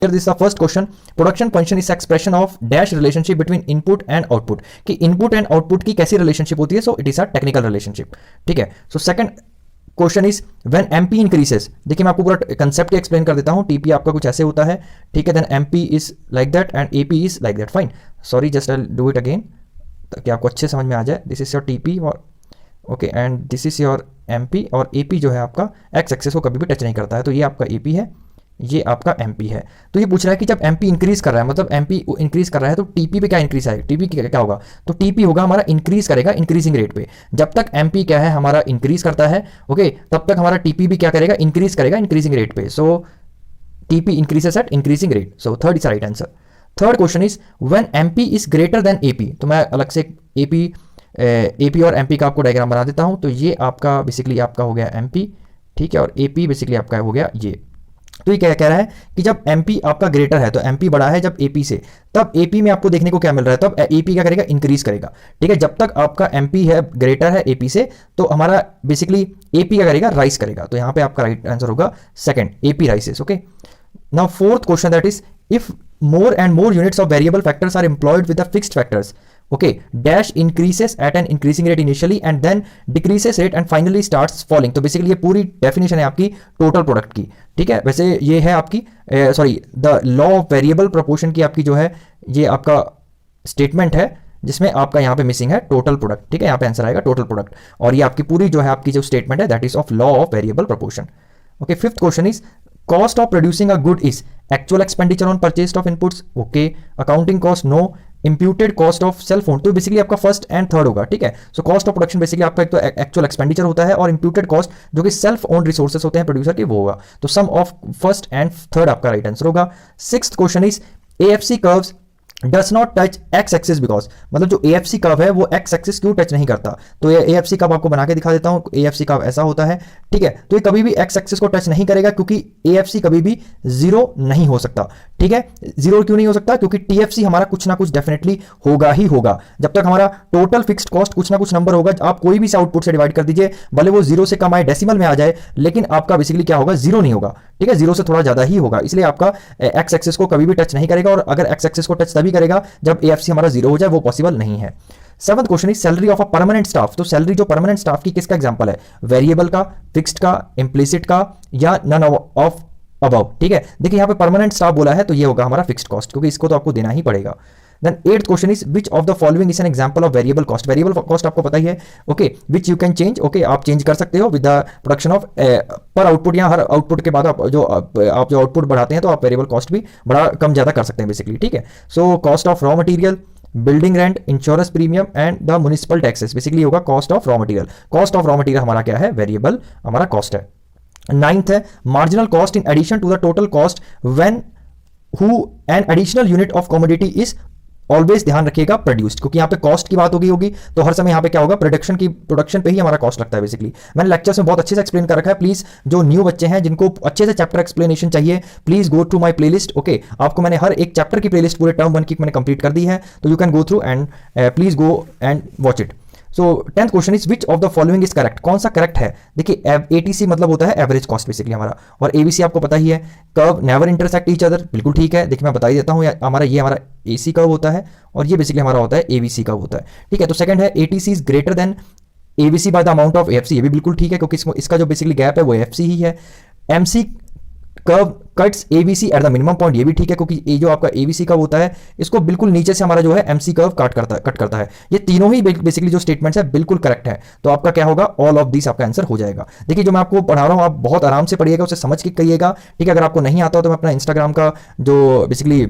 Here this is the first question. Production function is expression of dash relationship between input and output. कि input and output की कैसी relationship होती है? So it is a technical relationship. ठीक है. So second question is when MP increases, देखिए मैं आपको पूरा कंसेप्ट एक्सप्लेन कर देता हूं. टीपी आपका कुछ ऐसे होता है, ठीक है. Then MP is like that and AP is like that. Fine, sorry, just I do it again ताकि आपको अच्छे समझ में आ जाए. दिस इज योर टीपी और okay and this is your MP, और एपी जो है आपका एक्स एक्सेस को कभी भी टच नहीं करता है. तो ये आपका एपी है, ये आपका एमपी है. तो ये पूछ रहा है कि जब एमपी इंक्रीज कर रहा है, मतलब एमपी इंक्रीज कर रहा है, तो टीपी पे क्या इंक्रीज आएगा, टीपी क्या होगा? तो टीपी होगा हमारा इंक्रीज करेगा इंक्रीजिंग रेट पे. जब तक एमपी क्या है हमारा इंक्रीज करता है, ओके, तब तक हमारा टीपी भी क्या करेगा, इंक्रीज करेगा इंक्रीजिंग रेट पे. So TP increases at increasing rate. So third is right answer. Third question is when MP is greater than AP. तो मैं अलग से एपी और एमपी का आपको डायग्राम बना देता हूं. तो ये आपका बेसिकली आपका हो गया एमपी, ठीक है, और एपी बेसिकली आपका हो गया ये. तो ये क्या कह रहा है कि जब एमपी आपका ग्रेटर है, तो एमपी बड़ा है जब एपी से, तब एपी में आपको देखने को क्या मिल रहा है, तब एपी क्या करेगा, इंक्रीज करेगा. ठीक है, जब तक आपका एमपी है ग्रेटर है एपी से, तो हमारा बेसिकली एपी क्या करेगा, राइज करेगा. तो यहां पे आपका राइट आंसर होगा second, AP राइसेस. Okay, now fourth question that is if more and more units of variable factors are employed with the fixed factors, okay, dash increases at an increasing rate initially and then decreases rate and finally starts falling. तो basically ये पूरी definition है आपकी total product की. ठीक है, वैसे ये है आपकी sorry the law of variable proportion की आपकी जो है ये आपका स्टेटमेंट है, जिसमें आपका यहाँ पे मिसिंग है टोटल प्रोडक्ट. ठीक है, यहाँ पे आंसर आएगा टोटल प्रोडक्ट, और ये आपकी पूरी जो है आपकी जो स्टेटमेंट है that is of law of variable proportion. Okay, fifth question is cost of producing a good is actual expenditure on purchase of inputs, okay, accounting cost no, imputed cost of cell phone. तो basically आपका first and third होगा. ठीक है, so cost of production basically आपका एक तो actual expenditure होता है, और इंप्यूटेड कॉस्ट जो कि सेल्फ ओन रिसोर्सेज होते हैं प्रोड्यूसर के, वो होगा. तो सम ऑफ फर्स्ट एंड थर्ड आपका राइट आंसर होगा. Sixth question is AFC curves does not touch x axis because, मतलब जो एएफसी कर्व है वो एक्स एक्सिस क्यों टच नहीं करता. तो ये एएफसी कर्व आपको बना के दिखा देता हूं. एएफसी कर्व ऐसा होता है, ठीक है, तो ये कभी भी एक्स एक्सिस को टच नहीं करेगा क्योंकि एएफसी कभी भी जीरो नहीं हो सकता. ठीक है, जीरो क्यों नहीं हो सकता, क्योंकि टीएफसी हमारा कुछ ना कुछ डेफिनेटली होगा ही होगा. जब तक हमारा टोटल फिक्स्ड कॉस्ट कुछ ना कुछ नंबर होगा, आप कोई भी से आउटपुट से डिवाइड कर दीजिए, भले वो जीरो से कम आए, डेसिमल में आ जाए, लेकिन आपका बेसिकली क्या होगा, जीरो नहीं होगा. ठीक है, जीरो से थोड़ा ज्यादा ही होगा, इसलिए आपका एक्स एक्सिस को कभी भी टच नहीं करेगा, और अगर एक्स एक्सिस को टच तभी करेगा जब एएफसी हमारा जीरो हो जाए, वो पॉसिबल नहीं है. Seventh question is salary of a permanent staff. तो सैलरी जो परमानेंट स्टाफ की किसका एग्जांपल है, वेरिएबल का, फिक्स्ड का, इम्प्लिसिट का, या नन ऑफ अबव. ठीक है, देखिए यहाँ पे परमानेंट स्टाफ बोला है, तो ये होगा हमारा फिक्स्ड कॉस्ट, क्योंकि इसको तो आपको देना ही पड़ेगा. Then eighth question is which of the following is an example of variable cost. Variable cost आपको पता ही है, okay, which you can change. Okay, आप चेंज कर सकते हो with the production of per output, या हर आउटपुट के बाद आप जो आउटपुट बढ़ाते हैं, तो आप वेरिएबल कॉस्ट भी बड़ा कम ज्यादा कर सकते हैं बेसिकली. ठीक है, so cost of raw material, building rent, insurance premium and the municipal taxes, basically होगा cost of raw material. Cost of raw material हमारा क्या है, वेरिएबल हमारा कॉस्ट है. नाइन्थ है marginal cost in addition to the total cost when who an additional unit of commodity is always, ध्यान रखिएगा, produced, क्योंकि यहाँ पे कॉस्ट की बात होगी तो हर समय यहाँ पे क्या होगा, प्रोडक्शन पे ही हमारा कॉस्ट लगता है बेसिकली. मैंने लेक्चर्स में बहुत अच्छे से एक्सप्लेन कर रखा है. प्लीज जो न्यू बच्चे हैं जिनको अच्छे से चैप्टर एक्सप्लेनेशन चाहिए, please go to my playlist. Okay, आपको मैंने हर एक चैप्टर की प्लेलिस्ट पूरे टर्म 1 की मैंने कंप्लीट कर दी है, तो you can go through and please go and watch it. So 10th question is which of the following is correct. कौन सा करेक्ट है, देखिए एटीसी मतलब होता है एवरेज कॉस्ट बेसिकली हमारा, और एबीसी आपको पता ही है, curve never intersect each other, बिल्कुल ठीक है. देखिए मैं बता ही देता हूँ, हमारा ये हमारा एसी कर्व होता है, और ये बेसिकली हमारा होता है एबीसी कर्व होता है. ठीक है, तो सेकंड है ATC is greater than ABC by the amount of FC, ये भी बिल्कुल ठीक है, क्योंकि इसका जो बेसिकली गैप है वो एफसी ही है. MC curve cuts ABC at the minimum point, ये भी ठीक है, क्योंकि ये जो आपका एबीसी कर्व होता है, इसको बिल्कुल नीचे से हमारा जो है एमसी कर्व कट करता है. ये तीनों ही बेसिकली जो स्टेटमेंट्स है बिल्कुल करेक्ट है. तो आपका क्या होगा, ऑल ऑफ दिस आपका आंसर हो जाएगा. देखिए जो मैं आपको पढ़ा रहा हूं, आप बहुत आराम से पढ़िएगा, उसे समझ के करिएगा. ठीक है, अगर आपको नहीं आता हो तो मैं अपना इंस्टाग्राम का जो बेसिकली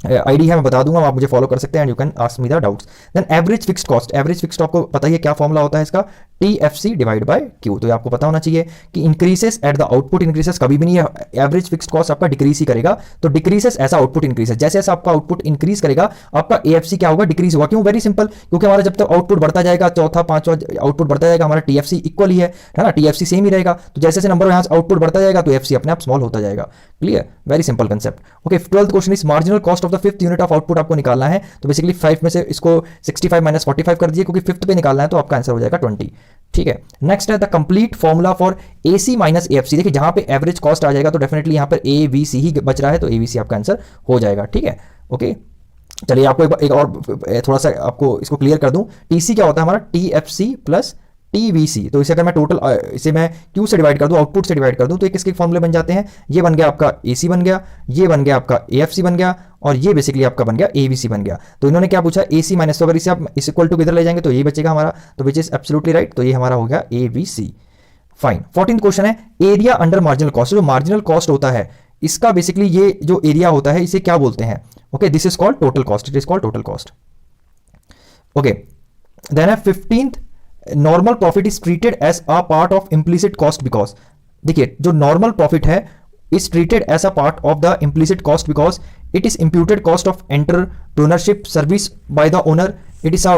आईडी है मैं बता दूंगा, आप मुझे फॉलो कर सकते हैं, and you can ask me the doubts. Then average fixed cost, average fixed आपको पता ही है क्या फॉर्मूला होता है इसका, TFC डिवाइड बाय Q. तो ये आपको पता होना चाहिए कि इंक्रीसेस एट द आउटपुट इंक्रीसेस कभी भी नहीं है, एवरेज फिक्स्ड कॉस्ट आपका डिक्रीज ही करेगा. तो डिक्रीसेस ऐसा आउटपुट इंक्रीसेस, जैसे जैसे आपका आउटपुट इंक्रीज करेगा आपका AFC क्या होगा, डिक्रीज होगा. क्यों, वेरी सिंपल, क्योंकि हमारा जब तक आउटपुट बढ़ता जाएगा, चौथा पांचवा आउटपुट बढ़ता जाएगा, हमारा TFC इक्वल ही है ना, TFC सेम ही रहेगा. तो जैसे जैसे नंबर यहाँ आउटपुट बढ़ता जाएगा तो FC अपने आप स्मॉल होता जाएगा. Clear, very simple concept. Okay, 12th question is marginal cost of the the fifth unit of output आपको निकालना है, तो बेसिकली 5 में से इसको 65 माइनस 45 कर दीजिए, क्योंकि फिफ्थ पे निकालना है, तो आपका आंसर हो जाएगा 20। ठीक है, नेक्स्ट है the complete formula for AC minus AFC। देखिए जहां पे एवरेज कॉस्ट आ जाएगा तो डेफिनेटली यहां पर ABC ही बच रहा है, तो ABC आपका आंसर हो जाएगा। ठीक है, ओके, चलिए आपको एक और थोड़ा सा आपको इसको क्लियर कर दूं। TC क्या होता है हमारा, TFC प्लस TVC। तो इसे अगर मैं टोटल इसे मैं Q से डिवाइड कर दूं, आउटपुट से डिवाइड कर दूं, तो ये किसके फॉर्मूले बन जाते हैं, ये बन गया आपका AC बन गया, ये बन गया आपका AFC बन गया, और ये बेसिकली आपका बन गया ABC बन गया। तो इन्होंने क्या पूछा, AC माइनस, तो अगर इसे आप इस इक्वल टू किधर ले जाएंगे तो ये बचेगा हमारा, तो विच इज एब्सोल्युटली राइट, तो ये हमारा हो गया ABC। फाइन, 14th क्वेश्चन है एरिया अंडर मार्जिनल कॉस्ट। जो मार्जिनल कॉस्ट होता है इसका बेसिकली ये जो एरिया होता है इसे क्या बोलते हैं, okay, this is called total cost, it is called total cost. Okay, then है 15th, normal profit is treated as a part of implicit cost because, देखिए जो नॉर्मल प्रॉफिट है is treated as a part of the implicit cost because it is imputed cost of entrepreneurship service by the owner, it is a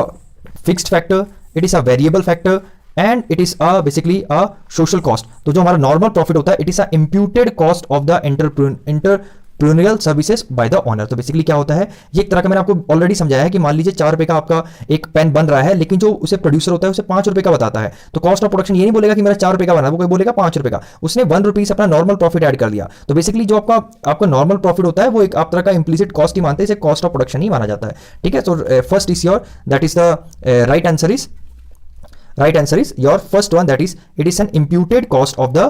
fixed factor, it is a variable factor and it is basically a social cost. तो जो हमारा normal profit होता है it is a imputed cost of the entrepreneurial services by the owner. तो basically क्या होता है, ये एक तरह का मैंने आपको ऑलरेडी समझाया है कि मान लीजिए 4 रुपए का आपका एक पेन बन रहा है, लेकिन जो उसे प्रोड्यूसर होता है उसे 5 रुपए का बताता है, तो कॉस्ट ऑफ प्रोडक्शन ये नहीं बोलेगा कि मेरा 4 रुपए का बना, वो कोई बोलेगा 5 रुपए का, उसने 1 रुपीज अपना नॉर्मल प्रॉफिट ऐड कर दिया। तो बेसिकली जो आपका नॉर्मल प्रॉफिट होता है वो एक आप तरह का इंप्लिसिट कॉस्ट ही मानते हैं, इसे कॉस्ट ऑफ प्रोडक्शन ही माना जाता है। ठीक है, तो first is your, that is the right answer is, right answer is your first one, that is it is an imputed cost of the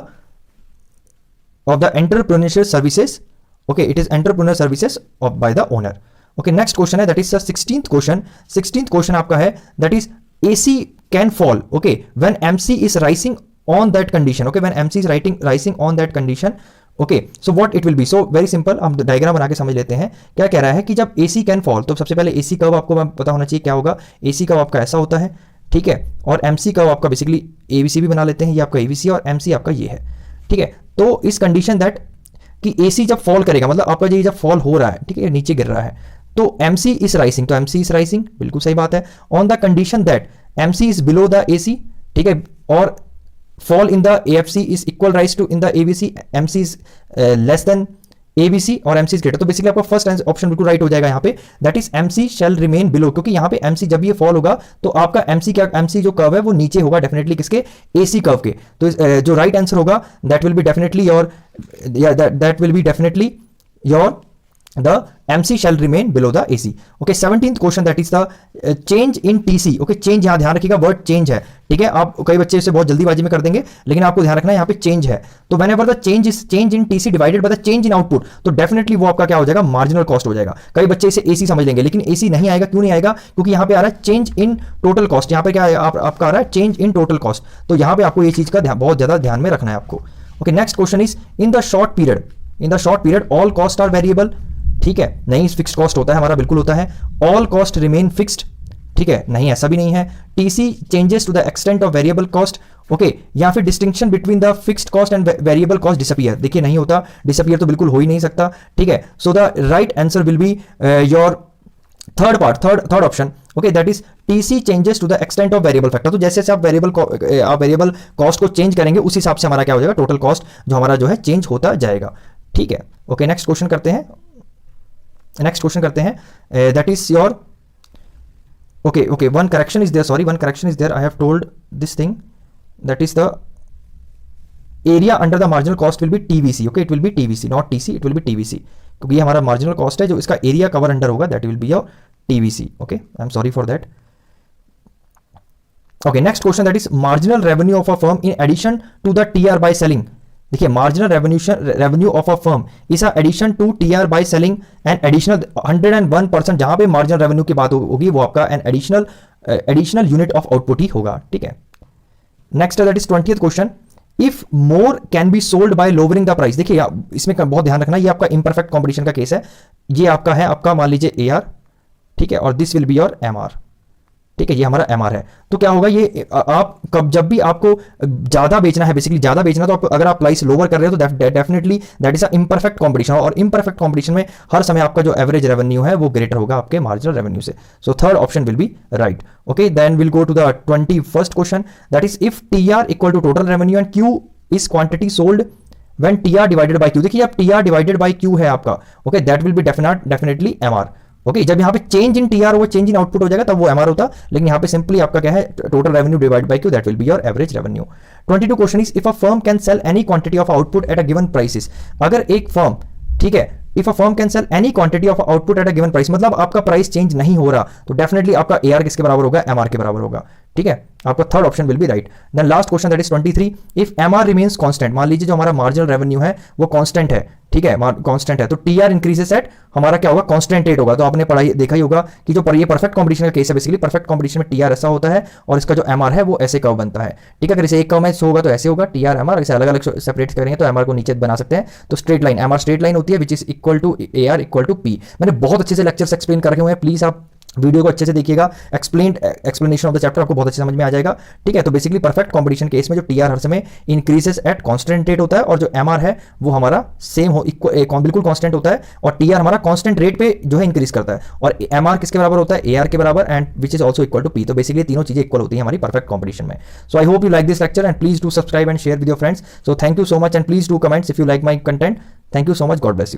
entrepreneurial services, okay, it is entrepreneurial services of by the owner। okay, next question है, that is the 16th question। 16th question आपका है, that is AC can fall, okay, when MC is rising on that condition, okay, when MC is rising on that condition, okay, so what it will be, so very simple, हम diagram बना के समझ लेते हैं। क्या कह रहा है कि जब AC कैन फॉल, तो सबसे पहले AC कर्व आपको पता होना चाहिए क्या होगा, AC कर्व आपका ऐसा होता है, ठीक है, और MC कर्व आपका बेसिकली ABC भी बना लेते हैं, ये आपका ABC और MC आपका ये है। ठीक है, तो इस कंडीशन दैट कि AC जब फॉल करेगा, मतलब आपका ये जब फॉल हो रहा है, ठीक है, नीचे गिर रहा है, तो MC इज राइजिंग, तो MC इज राइजिंग, बिल्कुल सही बात है, on the condition that MC is below the AC, ठीक है, और fall in the AFC is equal rise to in the ABC, MC is less than ABC और MC is greater। तो basically आपका फर्स्ट ऑप्शन बिल्कुल right हो जाएगा यहाँ पे, that is MC shall remain below, क्योंकि यहाँ पे MC जब ये फॉल होगा तो आपका MC क्या, MC जो कर्व है वो नीचे होगा डेफिनेटली किसके, AC कर्व के। तो जो राइट आंसर होगा that will be definitely your, that will be definitely your the MC shall remain below the AC। okay, 17th question, that is the change in TC। okay, change यहाँ ध्यान रखिएगा, word change है, ठीक है, आप कई बच्चे इसे बहुत जल्दीबाजी में कर देंगे, लेकिन आपको ध्यान रखना है यहाँ पे चेंज है। तो whenever the change is change in TC divided by the change in output, तो डेफिनेटली वो आपका क्या हो जाएगा, मार्जिनल कॉस्ट हो जाएगा। कई बच्चे इसे AC समझ लेंगे, लेकिन AC नहीं आएगा, क्यों नहीं आएगा, क्योंकि यहाँ पे आ रहा है चेंज इन टोटल कॉस्ट, यहाँ पे क्या आपका आ रहा है चेंज इन टोटल कॉस्ट, तो यहाँ पे आपको ये चीज का बहुत ज्यादा ध्यान में रखना है आपको। Okay, next question is in the short period all cost are variable, ठीक है, नहीं फिक्स्ड कॉस्ट होता है हमारा, बिल्कुल होता है, ऑल कॉस्ट रिमेन फिक्स्ड, ठीक है, नहीं ऐसा भी नहीं है, TC changes to the extent of variable cost, okay, या फिर distinction between the fixed cost and variable cost disappear, देखिए नहीं होता, डिसअपीयर तो बिल्कुल हो ही नहीं सकता, ठीक है, so the right answer will be your third option, okay, that is TC changes to the extent of variable factor. तो जैसे आप वेरिएबल कॉस्ट को चेंज करेंगे उस हिसाब से हमारा क्या हो जाएगा, टोटल कॉस्ट जो हमारा जो है चेंज होता जाएगा, ठीक है। ओके, नेक्स्ट क्वेश्चन करते हैं, that is your, okay, one correction is there, I have told this thing, that is the area under the marginal cost will be TVC, okay, it will be TVC, not TC, it will be TVC, क्योंकि ये हमारा marginal cost है, जो इसका area cover under होगा that will be your TVC, okay, I am sorry for that. Okay, next question, that is marginal revenue of a firm in addition to the TR by selling. देखिए, marginal revenue of a firm is a addition to TR by selling and additional 101%, जहां पे marginal revenue की बात होगी वो आपका an additional unit of output ही होगा, ठीक है। Next that is 20th question, if more can be sold by lowering the price. देखिए इसमें बहुत ध्यान रखना, ये आपका इम्परफेक्ट कॉम्पिटिशन का केस है, ये आपका है आपका मान लीजिए AR, ठीक है, और this will be your MR, ठीक है, ये हमारा MR है। तो क्या होगा, ये आप जब भी आपको ज्यादा बेचना है, बेसिकली ज्यादा बेचना, तो अगर आप प्राइस लोअर कर रहे हो तो definitely that is a imperfect competition, और इम्परफेक्ट कॉम्पिटिशन में हर समय आपका जो एवरेज रेवेन्यू है वो ग्रेटर होगा आपके मार्जिनल रेवेन्यू से। So third option will be right. Okay, then will go to the 21st question, that is if TR equal to total revenue and Q is quantity sold when T R divided by Q, देखिए अब T R divided by Q है आपका, okay, that will be definitely M R. Okay, जब यहाँ पे change in TR वो change in output हो जाएगा तब वो एमआर होता, लेकिन यहाँ पे सिंपली आपका क्या है, total revenue divide by Q, that will be your average revenue. 22 question is if a firm can sell any quantity of output at a given prices, अगर एक फर्म, ठीक है, if a firm can sell any quantity of output at a given price, मतलब आपका price change नहीं हो रहा, तो डेफिनेटली आपका एआर किसके बराबर होगा, एमआर के बराबर होगा, ठीक है, आपका third option will be right. Then last question that is 23, if MR remains constant, मान लीजिए जो हमारा मार्जिनल रेवेन्यू है वो कांस्टेंट है, ठीक है, कांस्टेंट है, तो टीआर इंक्रीजेस एट हमारा क्या होगा, कांस्टेंट रेट होगा। तो आपने पढ़ाई देखा ही होगा कि जो ये परफेक्ट कॉम्पिटिशन का केस है, बेसिकली परफेक्ट कॉम्पिटिशन में टीआर ऐसा होता है और इसका जो एमआर है वो ऐसे कर्व बनता है, ठीक है, अगर इसे एक कर्व में होगा तो ऐसे होगा टीआर एमआर, इसे अलग अलग सेपरेट करेंगे तो एमआर को नीचे बना सकते हैं, तो straight line, MR straight line होती है which is equal to AR equal to P. मैंने बहुत अच्छे से लेक्चर्स एक्सप्लेन कर रखे हुए हैं, प्लीज आप वीडियो को अच्छे से देखिएगा, एक्सप्लेनेशन ऑफ द चैप्टर आपको बहुत अच्छे समझ में आ जाएगा, ठीक है। तो बेसिकली परफेक्ट कॉम्पिटिशन केस में जो टीआर हर समय इंक्रीजेस एट कांस्टेंट रेट होता है और जो एमआर है वो हमारा सेम हो, बिल्कुल कांस्टेंट होता है, और टीआर हमारा कांस्टेंट रेट पे जो है इंक्रीज करता है, और एमआर किसके बराबर होता है, एआर के बराबर, and which is also equal to P. तो बेसिकली तीनों चीजें इक्वल होती है हमारी परफेक्ट कॉम्पिटिशन में। So I hope you like this lecture and please do subscribe and share with your friends. So thank you so much and please do comments if you like my content. Thank you so much, God bless you.